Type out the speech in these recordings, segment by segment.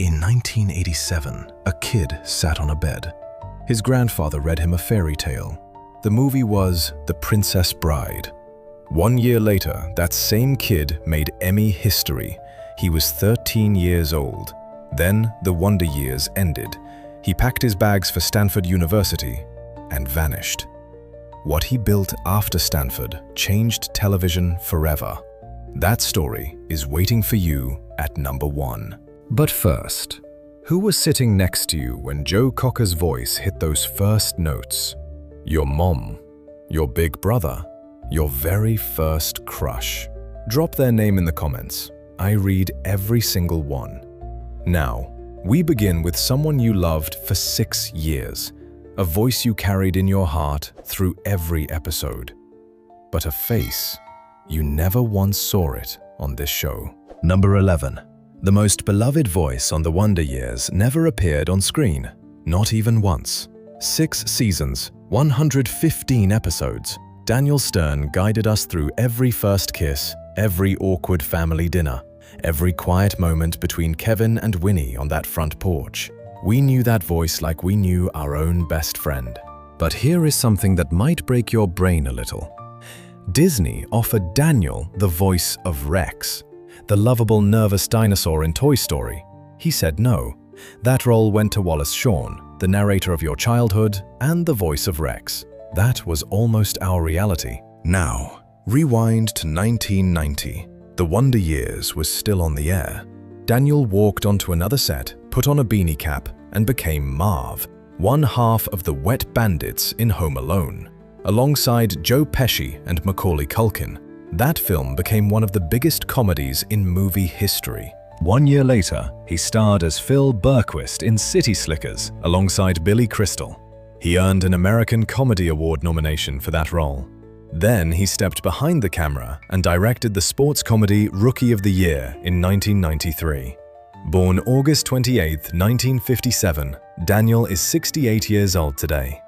In 1987, a kid sat on a bed. His grandfather read him a fairy tale. The movie was The Princess Bride. 1 year later, that same kid made Emmy history. He was 13 years old. Then the Wonder Years ended. He packed his bags for Stanford University and vanished. What he built after Stanford changed television forever. That story is waiting for you at number 1. But first, who was sitting next to you when Joe Cocker's voice hit those first notes? Your mom, your big brother, your very first crush. Drop their name in the comments. I read every single one. Now, we begin with someone you loved for 6 years, a voice you carried in your heart through every episode, but a face you never once saw it on this show. Number 11. The most beloved voice on the Wonder Years never appeared on screen, not even once. 6 seasons, 115 episodes. Daniel Stern guided us through every first kiss, every awkward family dinner, every quiet moment between Kevin and Winnie on that front porch. We knew that voice like we knew our own best friend. But here is something that might break your brain a little. Disney offered Daniel the voice of Rex, the lovable, nervous dinosaur in Toy Story. He said no. That role went to Wallace Shawn, the narrator of your childhood and the voice of Rex. That was almost our reality. Now, rewind to 1990. The Wonder Years was still on the air. Daniel walked onto another set, put on a beanie cap, and became Marv, one half of the Wet Bandits in Home Alone. Alongside Joe Pesci and Macaulay Culkin, that film became one of the biggest comedies in movie history. 1 year later, he starred as Phil Berquist in City Slickers alongside Billy Crystal. He earned an American Comedy Award nomination for that role. Then he stepped behind the camera and directed the sports comedy Rookie of the Year in 1993. Born August 28, 1957, Daniel is 68 years old today.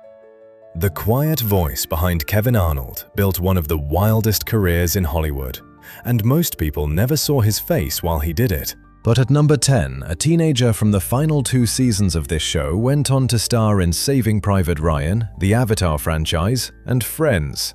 The quiet voice behind Kevin Arnold built one of the wildest careers in Hollywood, and most people never saw his face while he did it. But at number 10, a teenager from the final 2 seasons of this show went on to star in Saving Private Ryan, the Avatar franchise, and Friends.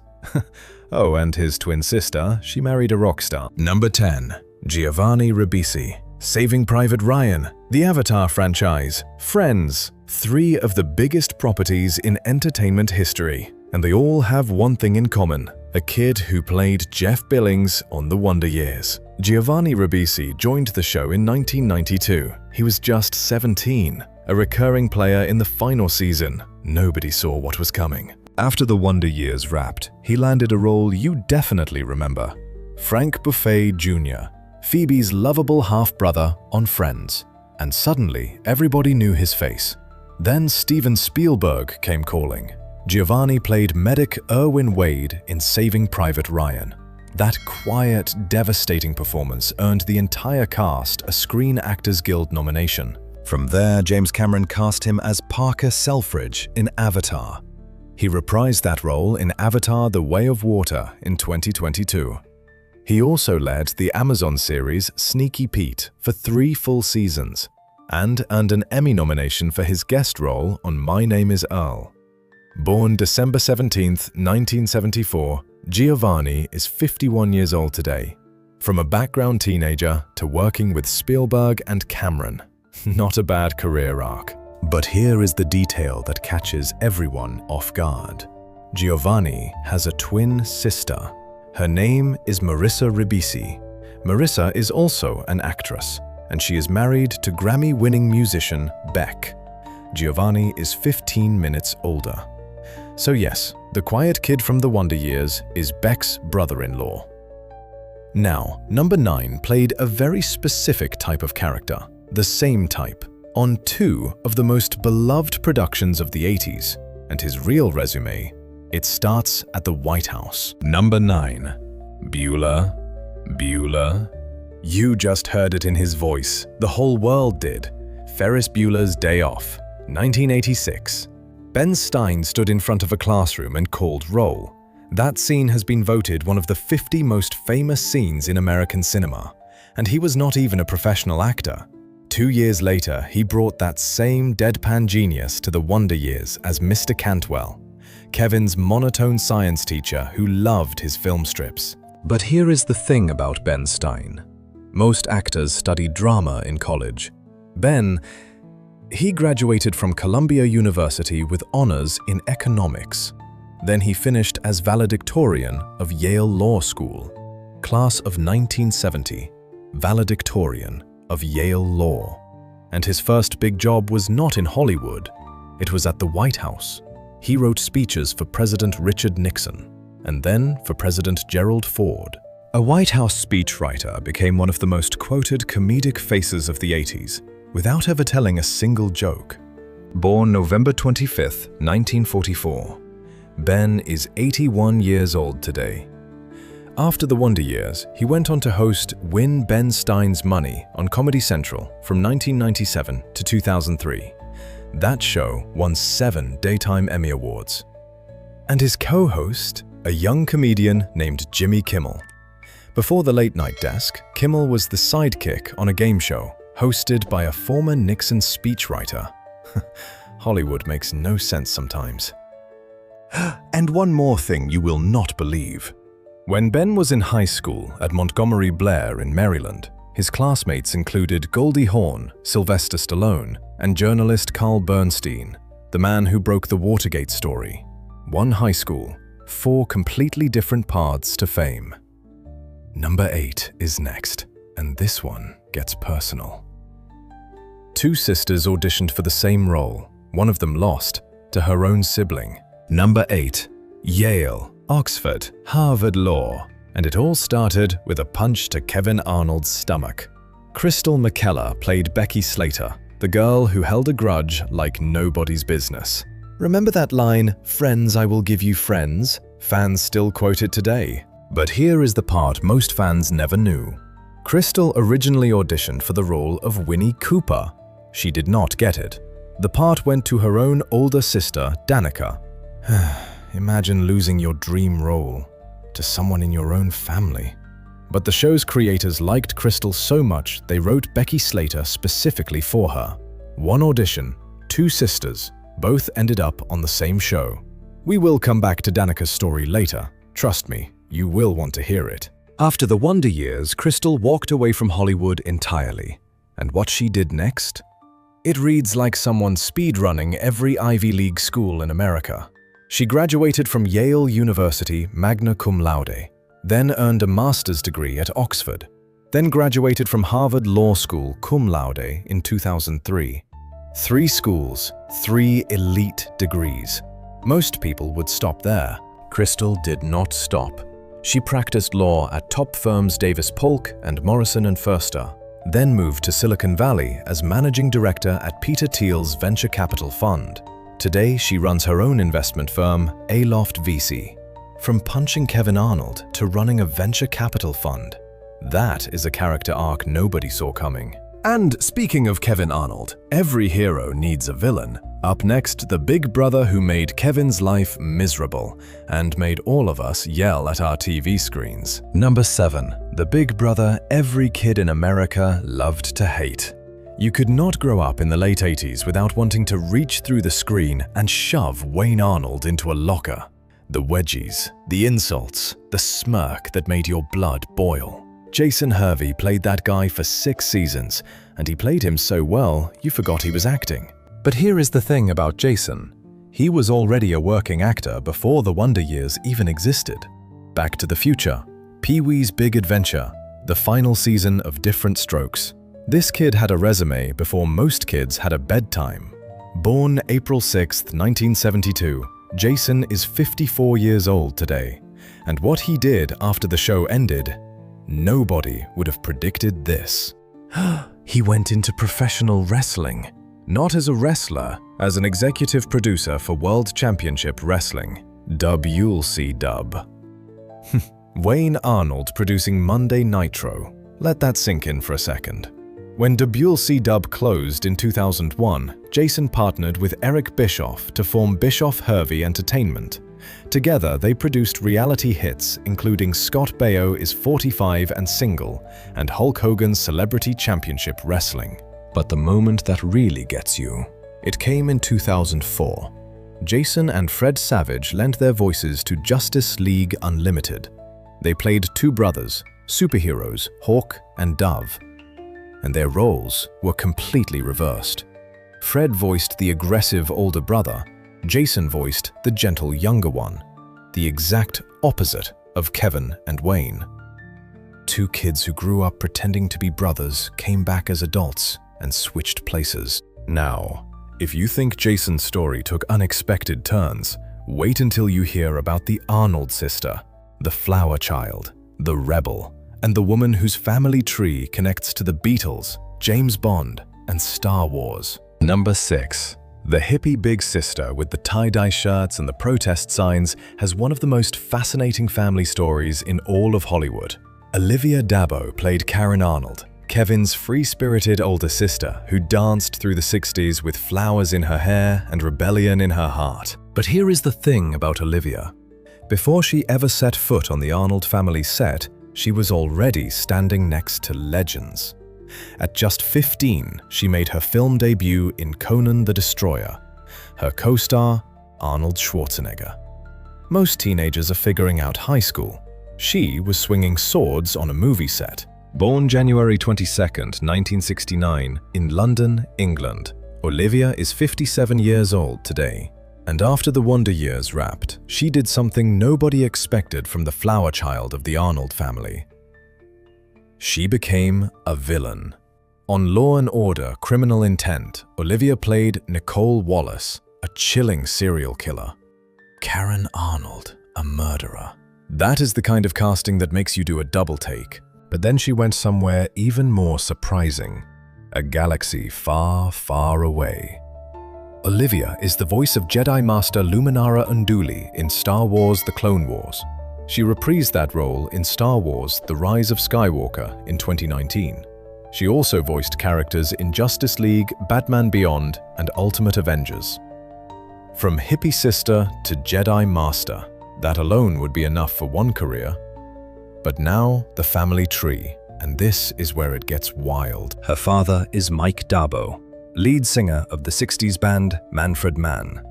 Oh, and his twin sister, she married a rock star. Number 10, Giovanni Ribisi. Saving Private Ryan, the Avatar franchise, Friends. 3 of the biggest properties in entertainment history, and they all have one thing in common: a kid who played Jeff Billings on The Wonder Years. Giovanni Ribisi joined the show in 1992. He was just 17, a recurring player in the final season. Nobody saw what was coming. After The Wonder Years wrapped, he landed a role you definitely remember: Frank Buffet Jr., Phoebe's lovable half-brother on Friends. And suddenly, everybody knew his face. Then Steven Spielberg came calling. Giovanni played medic Irwin Wade in Saving Private Ryan. That quiet, devastating performance earned the entire cast a Screen Actors Guild nomination. From there, James Cameron cast him as Parker Selfridge in Avatar. He reprised that role in Avatar: The Way of Water in 2022. He also led the Amazon series Sneaky Pete for 3 full seasons, and earned an Emmy nomination for his guest role on My Name is Earl. Born December 17, 1974, Giovanni is 51 years old today. From a background teenager to working with Spielberg and Cameron. Not a bad career arc. But here is the detail that catches everyone off guard. Giovanni has a twin sister. Her name is Marissa Ribisi. Marissa is also an actress, and she is married to Grammy-winning musician Beck. Giovanni is 15 minutes older. So yes, the quiet kid from The Wonder Years is Beck's brother-in-law. Now, number 9 played a very specific type of character, the same type, on 2 of the most beloved productions of the 80s, and his real resume, it starts at the White House. Number 9. Bueller. You just heard it in his voice. The whole world did. Ferris Bueller's Day Off, 1986. Ben Stein stood in front of a classroom and called roll. That scene has been voted one of the 50 most famous scenes in American cinema, and he was not even a professional actor. 2 years later, he brought that same deadpan genius to the Wonder Years as Mr. Cantwell, Kevin's monotone science teacher who loved his film strips. But here is the thing about Ben Stein. Most actors study drama in college. Ben, he graduated from Columbia University with honors in economics. Then he finished as valedictorian of Yale Law School, class of 1970, valedictorian of Yale Law. And his first big job was not in Hollywood, it was at the White House. He wrote speeches for President Richard Nixon, and then for President Gerald Ford. A White House speechwriter became one of the most quoted comedic faces of the 80s, without ever telling a single joke. Born November 25, 1944, Ben is 81 years old today. After the Wonder Years, he went on to host Win Ben Stein's Money on Comedy Central from 1997 to 2003. That show won 7 Daytime Emmy Awards. And his co-host, a young comedian named Jimmy Kimmel. Before the late night desk, Kimmel was the sidekick on a game show hosted by a former Nixon speechwriter. Hollywood makes no sense sometimes. And one more thing you will not believe. When Ben was in high school at Montgomery Blair in Maryland, his classmates included Goldie Hawn, Sylvester Stallone, and journalist Carl Bernstein, the man who broke the Watergate story. One high school, 4 completely different paths to fame. Number 8 is next, and this one gets personal. 2 sisters auditioned for the same role. One of them lost to her own sibling. Number 8, Yale, Oxford, Harvard Law. And it all started with a punch to Kevin Arnold's stomach. Crystal McKellar played Becky Slater, the girl who held a grudge like nobody's business. Remember that line, "Friends, I will give you friends"? Fans still quote it today. But here is the part most fans never knew. Crystal originally auditioned for the role of Winnie Cooper. She did not get it. The part went to her own older sister, Danica. Imagine losing your dream role to someone in your own family. But the show's creators liked Crystal so much they wrote Becky Slater specifically for her. 1 audition, 2 sisters, both ended up on the same show. We will come back to Danica's story later. Trust me, you will want to hear it. After the Wonder Years, Crystal walked away from Hollywood entirely. And what she did next? It reads like someone speedrunning every Ivy League school in America. She graduated from Yale University magna cum laude, then earned a master's degree at Oxford, then graduated from Harvard Law School cum laude in 2003. 3 schools, 3 elite degrees. Most people would stop there. Crystal did not stop. She practiced law at top firms Davis Polk and Morrison & Foerster, then moved to Silicon Valley as managing director at Peter Thiel's venture capital fund. Today, she runs her own investment firm, Aloft VC. From punching Kevin Arnold to running a venture capital fund. That is a character arc nobody saw coming. And speaking of Kevin Arnold, every hero needs a villain. Up next, the big brother who made Kevin's life miserable and made all of us yell at our TV screens. Number 7, the big brother every kid in America loved to hate. You could not grow up in the late 80s without wanting to reach through the screen and shove Wayne Arnold into a locker. The wedgies, the insults, the smirk that made your blood boil. Jason Hervey played that guy for 6 seasons, and he played him so well, you forgot he was acting. But here is the thing about Jason. He was already a working actor before the Wonder Years even existed. Back to the Future, Pee-wee's Big Adventure, the final season of Different Strokes. This kid had a resume before most kids had a bedtime. Born April 6, 1972, Jason is 54 years old today. And what he did after the show ended, nobody would have predicted this. He went into professional wrestling. Not as a wrestler, as an executive producer for World Championship Wrestling, WCW. Wayne Arnold producing Monday Nitro. Let that sink in for a second. When WCW closed in 2001, Jason partnered with Eric Bischoff to form Bischoff Hervey Entertainment. Together, they produced reality hits including Scott Baio is 45 and Single and Hulk Hogan's Celebrity Championship Wrestling. But the moment that really gets you, it came in 2004. Jason and Fred Savage lent their voices to Justice League Unlimited. They played two brothers, superheroes, Hawk and Dove. And their roles were completely reversed. Fred voiced the aggressive older brother, Jason voiced the gentle younger one, the exact opposite of Kevin and Wayne. Two kids who grew up pretending to be brothers came back as adults and switched places. Now, if you think Jason's story took unexpected turns, wait until you hear about the Arnold sister, the flower child, the rebel, and the woman whose family tree connects to the Beatles, James Bond, and Star Wars. Number 6. The hippie big sister with the tie-dye shirts and the protest signs has one of the most fascinating family stories in all of Hollywood. Olivia Dabo played Karen Arnold, Kevin's free-spirited older sister who danced through the 60s with flowers in her hair and rebellion in her heart. But here is the thing about Olivia. Before she ever set foot on the Arnold family set, she was already standing next to legends. At just 15, she made her film debut in Conan the Destroyer. Her co-star, Arnold Schwarzenegger. Most teenagers are figuring out high school. She was swinging swords on a movie set. Born January 22, 1969, in London, England, Olivia is 57 years old today. And after the Wonder Years wrapped, she did something nobody expected from the flower child of the Arnold family. She became a villain. On Law & Order: Criminal Intent, Olivia played Nicole Wallace, a chilling serial killer. Karen Arnold, a murderer. That is the kind of casting that makes you do a double take. But then she went somewhere even more surprising. A galaxy far, far away. Olivia is the voice of Jedi Master Luminara Unduli in Star Wars: The Clone Wars. She reprised that role in Star Wars: The Rise of Skywalker in 2019. She also voiced characters in Justice League, Batman Beyond, and Ultimate Avengers. From hippie sister to Jedi Master, that alone would be enough for one career. But now, the family tree, and this is where it gets wild. Her father is Mike Dabo, lead singer of the 60s band Manfred Mann.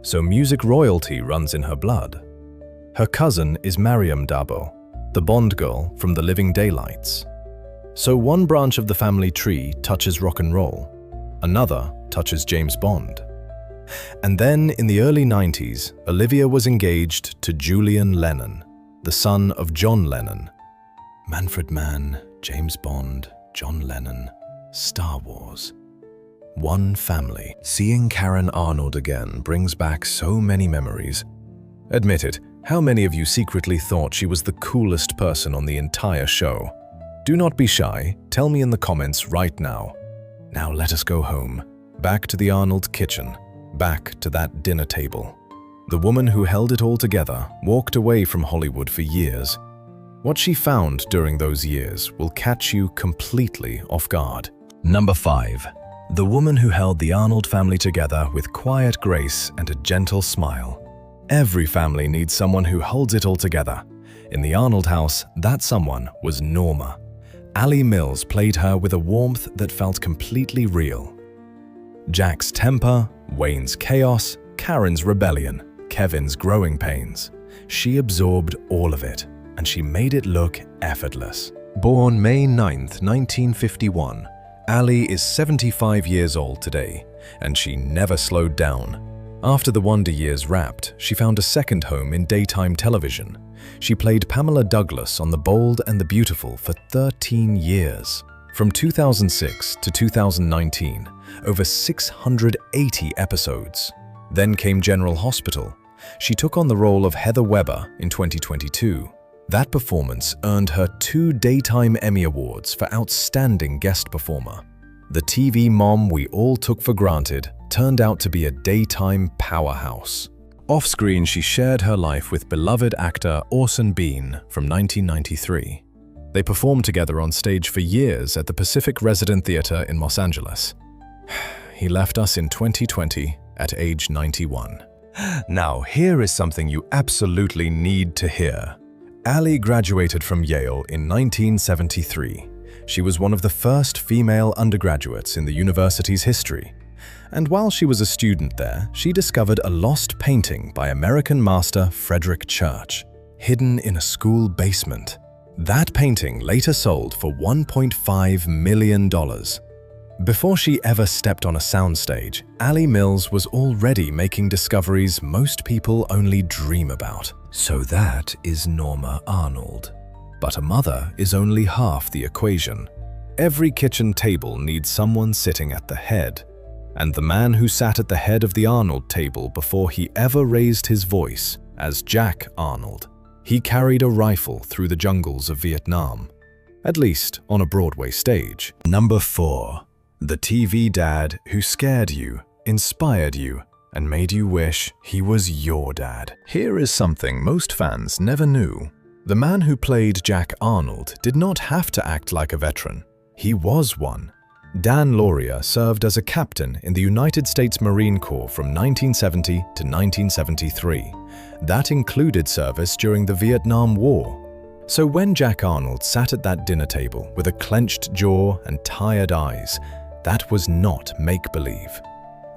So music royalty runs in her blood. Her cousin is Mariam Dabo, the Bond girl from The Living Daylights. So one branch of the family tree touches rock and roll, another touches James Bond. And then in the early 90s, Olivia was engaged to Julian Lennon, the son of John Lennon. Manfred Mann, James Bond, John Lennon, Star Wars. One family. Seeing Karen Arnold again brings back so many memories. Admit it, how many of you secretly thought she was the coolest person on the entire show? Do not be shy, tell me in the comments right now. Now let us go home, back to the Arnold kitchen, back to that dinner table. The woman who held it all together walked away from Hollywood for years. What she found during those years will catch you completely off guard. Number 5. The woman who held the Arnold family together with quiet grace and a gentle smile. Every family needs someone who holds it all together. In the Arnold house, that someone was Norma. Ali Mills played her with a warmth that felt completely real. Jack's temper, Wayne's chaos, Karen's rebellion, Kevin's growing pains. She absorbed all of it, and she made it look effortless. Born May 9th, 1951, Ali is 75 years old today, and she never slowed down. After the Wonder Years wrapped, she found a second home in daytime television. She played Pamela Douglas on The Bold and the Beautiful for 13 years. From 2006 to 2019, over 680 episodes. Then came General Hospital. She took on the role of Heather Weber in 2022. That performance earned her 2 Daytime Emmy Awards for Outstanding Guest Performer. The TV mom we all took for granted turned out to be a daytime powerhouse. Off-screen, she shared her life with beloved actor Orson Bean from 1993. They performed together on stage for years at the Pacific Resident Theater in Los Angeles. He left us in 2020 at age 91. Now, here is something you absolutely need to hear. Ali graduated from Yale in 1973. She was one of the first female undergraduates in the university's history. And while she was a student there, she discovered a lost painting by American master Frederick Church, hidden in a school basement. That painting later sold for $1.5 million. Before she ever stepped on a soundstage, Allie Mills was already making discoveries most people only dream about. So that is Norma Arnold. But a mother is only half the equation. Every kitchen table needs someone sitting at the head. And the man who sat at the head of the Arnold table before he ever raised his voice as Jack Arnold, he carried a rifle through the jungles of Vietnam, at least on a Broadway stage. Number 4. The TV dad who scared you, inspired you, and made you wish he was your dad. Here is something most fans never knew. The man who played Jack Arnold did not have to act like a veteran. He was one. Dan Lauria served as a captain in the United States Marine Corps from 1970 to 1973. That included service during the Vietnam War. So when Jack Arnold sat at that dinner table with a clenched jaw and tired eyes, that was not make-believe.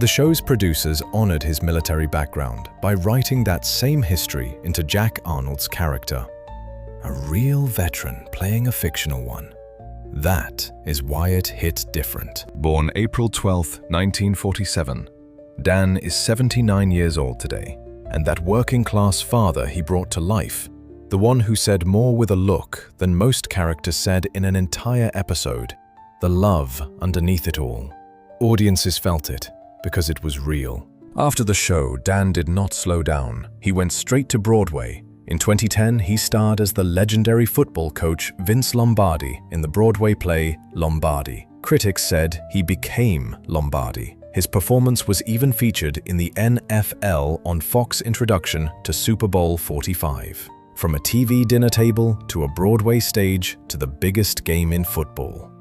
The show's producers honored his military background by writing that same history into Jack Arnold's character. A real veteran playing a fictional one. That is why it hit different. Born April 12, 1947, Dan is 79 years old today, and that working-class father he brought to life, the one who said more with a look than most characters said in an entire episode, the love underneath it all. Audiences felt it because it was real. After the show, Dan did not slow down. He went straight to Broadway. In 2010, he starred as the legendary football coach Vince Lombardi in the Broadway play Lombardi. Critics said he became Lombardi. His performance was even featured in the NFL on Fox introduction to Super Bowl 45. From a TV dinner table to a Broadway stage to the biggest game in football.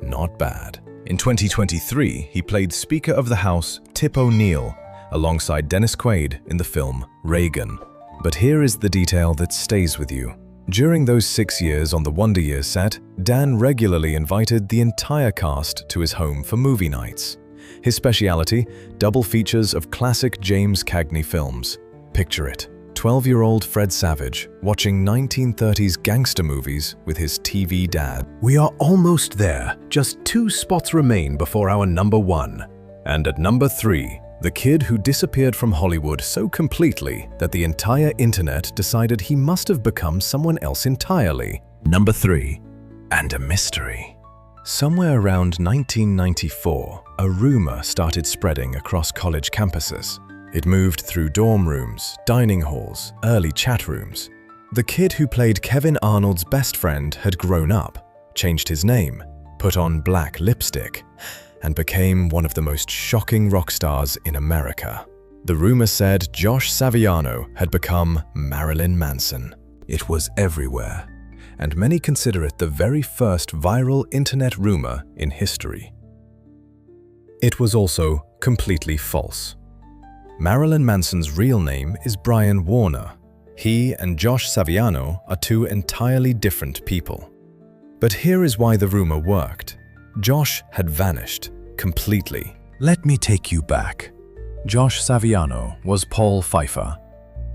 Not bad. In 2023, he played Speaker of the House Tip O'Neill alongside Dennis Quaid in the film Reagan. But here is the detail that stays with you. During those 6 years on the Wonder Years set, Dan regularly invited the entire cast to his home for movie nights. His speciality, double features of classic James Cagney films. Picture it, 12-year-old Fred Savage watching 1930s gangster movies with his TV dad. We are almost there. Just 2 spots remain before our number 1. And at number 3, the kid who disappeared from Hollywood so completely that the entire internet decided he must have become someone else entirely. Number 3. And a mystery. Somewhere around 1994, a rumor started spreading across college campuses. It moved through dorm rooms, dining halls, early chat rooms. The kid who played Kevin Arnold's best friend had grown up, changed his name, put on black lipstick, and became one of the most shocking rock stars in America. The rumor said Josh Saviano had become Marilyn Manson. It was everywhere, and many consider it the very first viral internet rumor in history. It was also completely false. Marilyn Manson's real name is Brian Warner. He and Josh Saviano are 2 entirely different people. But here is why the rumor worked. Josh had vanished completely. Let me take you back. Josh Saviano was Paul Pfeiffer,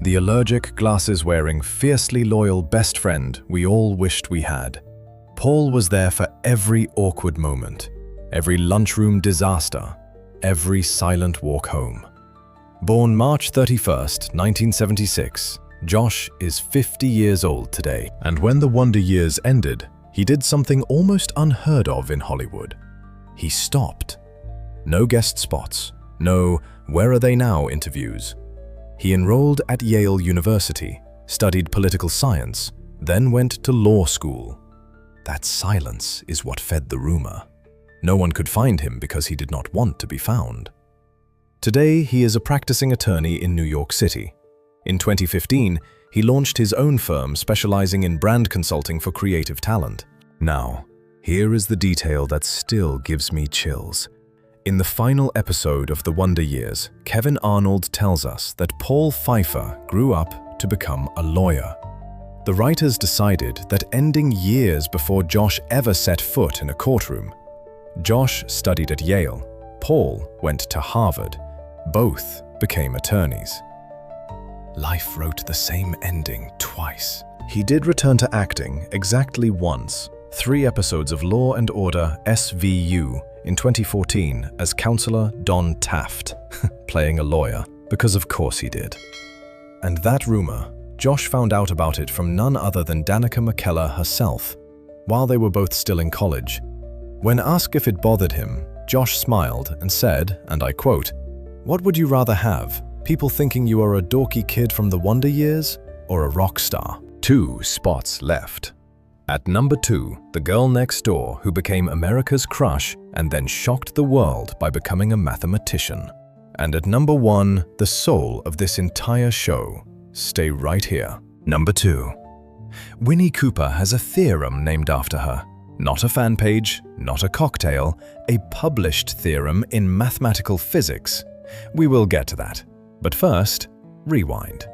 the allergic, glasses-wearing, fiercely loyal best friend we all wished we had. Paul was there for every awkward moment, every lunchroom disaster, every silent walk home. Born March 31st, 1976, Josh is 50 years old today. And when the Wonder Years ended, he did something almost unheard of in Hollywood. He stopped. No guest spots, no "where are they now" interviews. He enrolled at Yale University, studied political science, then went to law school. That silence is what fed the rumor. No one could find him because he did not want to be found. Today, he is a practicing attorney in New York City. In 2015, he launched his own firm specializing in brand consulting for creative talent. Now, here is the detail that still gives me chills. In the final episode of The Wonder Years, Kevin Arnold tells us that Paul Pfeiffer grew up to become a lawyer. The writers decided that ending years before Josh ever set foot in a courtroom. Josh studied at Yale. Paul went to Harvard. Both became attorneys. Life wrote the same ending twice. He did return to acting exactly once, 3 episodes of Law and Order SVU in 2014 as Counselor Don Taft, playing a lawyer, because of course he did. And that rumor, Josh found out about it from none other than Danica McKellar herself, while they were both still in college. When asked if it bothered him, Josh smiled and said, and I quote, "What would you rather have? People thinking you are a dorky kid from the Wonder Years or a rock star?" 2 spots left. At number 2, the girl next door who became America's crush and then shocked the world by becoming a mathematician. And at number 1, the soul of this entire show. Stay right here. Number 2. Winnie Cooper has a theorem named after her. Not a fan page, not a cocktail, a published theorem in mathematical physics. We will get to that. But first, rewind.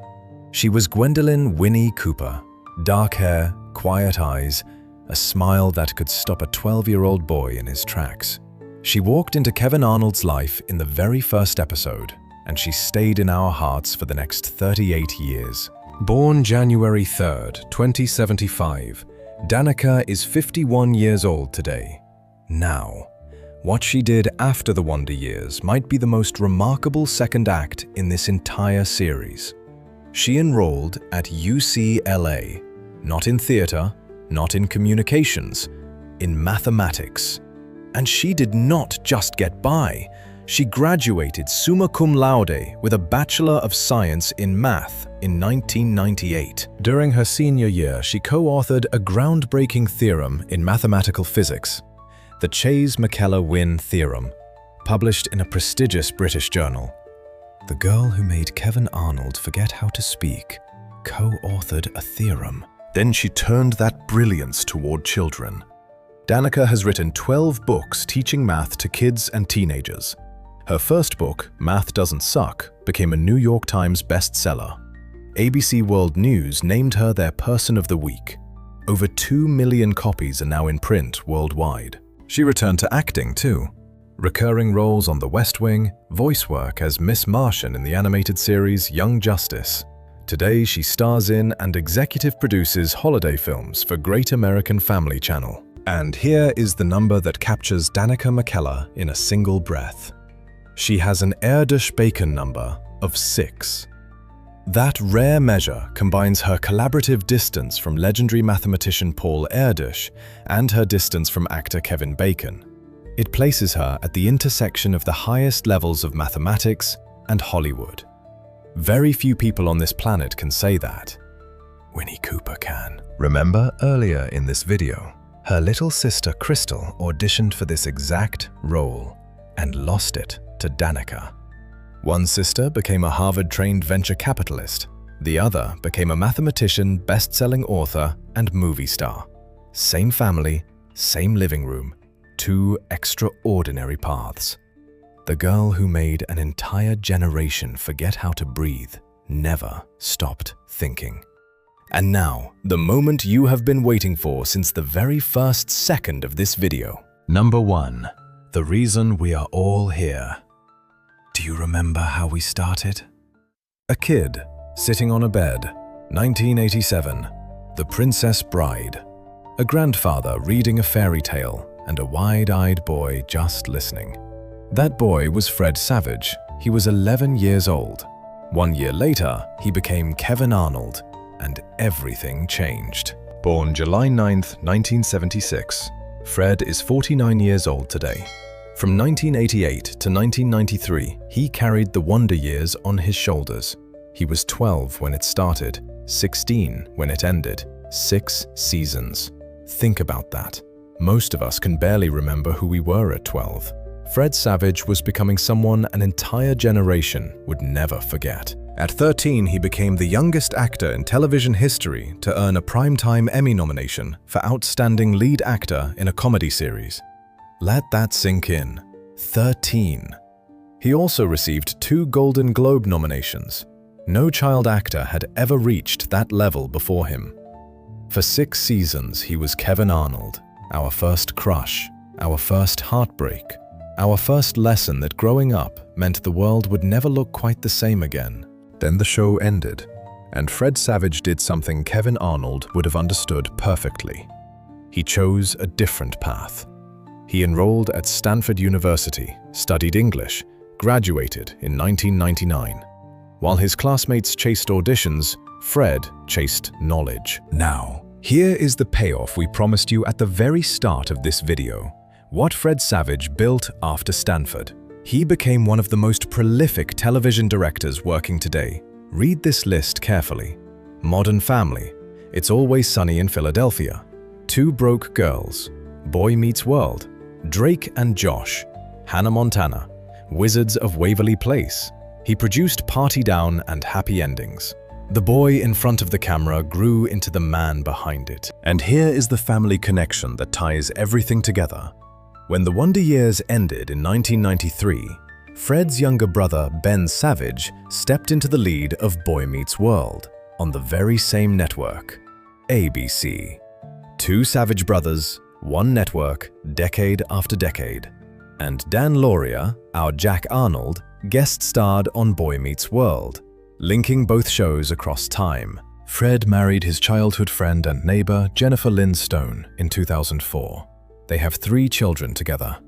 She was Gwendolyn Winnie Cooper. Dark hair, quiet eyes, a smile that could stop a 12-year-old boy in his tracks. She walked into Kevin Arnold's life in the very first episode, and she stayed in our hearts for the next 38 years. Born January 3rd, 2075, Danica is 51 years old today. Now, what she did after the Wonder Years might be the most remarkable second act in this entire series. She enrolled at UCLA, not in theater, not in communications, in mathematics. And she did not just get by. She graduated summa cum laude with a Bachelor of Science in Math in 1998. During her senior year, she co-authored a groundbreaking theorem in mathematical physics, the Chayes-McKellar-Wynne theorem, published in a prestigious British journal. The girl who made Kevin Arnold forget how to speak co-authored a theorem. Then she turned that brilliance toward children. Danica has written 12 books teaching math to kids and teenagers. Her first book, Math Doesn't Suck, became a New York Times bestseller. ABC World News named her their Person of the Week. Over 2 million copies are now in print worldwide. She returned to acting too. Recurring roles on The West Wing, voice work as Miss Martian in the animated series Young Justice. Today she stars in and executive produces holiday films for Great American Family Channel. And here is the number that captures Danica McKellar in a single breath. She has an Erdős-Bacon number of 6. That rare measure combines her collaborative distance from legendary mathematician Paul Erdős and her distance from actor Kevin Bacon. It places her at the intersection of the highest levels of mathematics and Hollywood. Very few people on this planet can say that. Winnie Cooper can. Remember earlier in this video, her little sister Crystal auditioned for this exact role and lost it to Danica. One sister became a Harvard-trained venture capitalist. The other became a mathematician, best-selling author, and movie star. Same family, same living room, 2 extraordinary paths. The girl who made an entire generation forget how to breathe never stopped thinking. And now, the moment you have been waiting for since the very first second of this video. Number 1. The reason we are all here. Do you remember how we started? A kid, sitting on a bed, 1987, The Princess Bride. A grandfather reading a fairy tale, and a wide-eyed boy just listening. That boy was Fred Savage. He was 11 years old. 1 year later, he became Kevin Arnold, and everything changed. Born July 9th, 1976, Fred is 49 years old today. From 1988 to 1993, he carried the Wonder Years on his shoulders. He was 12 when it started, 16 when it ended, 6 seasons. Think about that. Most of us can barely remember who we were at 12. Fred Savage was becoming someone an entire generation would never forget. At 13, he became the youngest actor in television history to earn a Primetime Emmy nomination for Outstanding Lead Actor in a Comedy Series. Let that sink in. 13. He also received 2 Golden Globe nominations. No child actor had ever reached that level before him. For 6 seasons, he was Kevin Arnold, our first crush, our first heartbreak, our first lesson that growing up meant the world would never look quite the same again. Then the show ended, and Fred Savage did something Kevin Arnold would have understood perfectly. He chose a different path. He enrolled at Stanford University, studied English, graduated in 1999. While his classmates chased auditions, Fred chased knowledge. Now, here is the payoff we promised you at the very start of this video. What Fred Savage built after Stanford. He became one of the most prolific television directors working today. Read this list carefully. Modern Family, It's Always Sunny in Philadelphia, Two Broke Girls, Boy Meets World, Drake and Josh, Hannah Montana, Wizards of Waverly Place. He produced Party Down and Happy Endings. The boy in front of the camera grew into the man behind it. And here is the family connection that ties everything together. When the Wonder Years ended in 1993, Fred's younger brother, Ben Savage, stepped into the lead of Boy Meets World on the very same network, ABC. 2 Savage brothers, 1 network, decade after decade. And Dan Lauria, our Jack Arnold, guest-starred on Boy Meets World, linking both shows across time. Fred married his childhood friend and neighbor, Jennifer Lynn Stone, in 2004. They have 3 children together.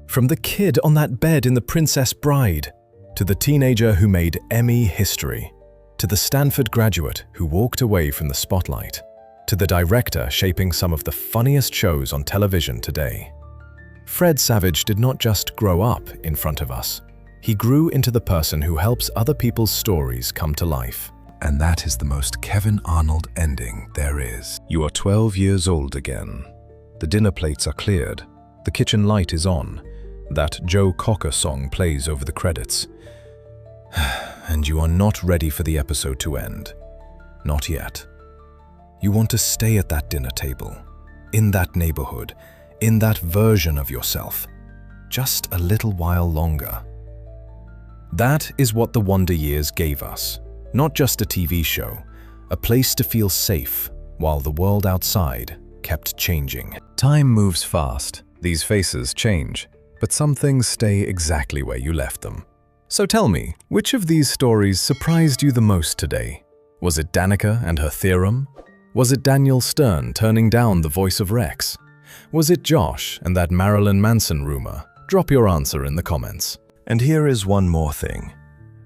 From the kid on that bed in The Princess Bride, to the teenager who made Emmy history, to the Stanford graduate who walked away from the spotlight, to the director shaping some of the funniest shows on television today. Fred Savage did not just grow up in front of us. He grew into the person who helps other people's stories come to life. And that is the most Kevin Arnold ending there is. You are 12 years old again. The dinner plates are cleared. The kitchen light is on. That Joe Cocker song plays over the credits. And you are not ready for the episode to end. Not yet. You want to stay at that dinner table, in that neighborhood, in that version of yourself, just a little while longer. That is what the Wonder Years gave us. Not just a TV show, a place to feel safe while the world outside kept changing. Time moves fast. These faces change, but some things stay exactly where you left them. So tell me, which of these stories surprised you the most today? Was it Danica and her theorem? Was it Daniel Stern turning down the voice of Rex? Was it Josh and that Marilyn Manson rumor? Drop your answer in the comments. And here is one more thing.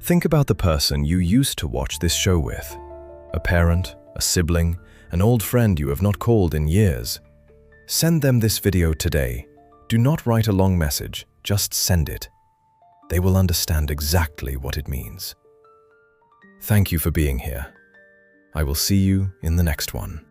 Think about the person you used to watch this show with. A parent, a sibling, an old friend you have not called in years. Send them this video today. Do not write a long message, just send it. They will understand exactly what it means. Thank you for being here. I will see you in the next one.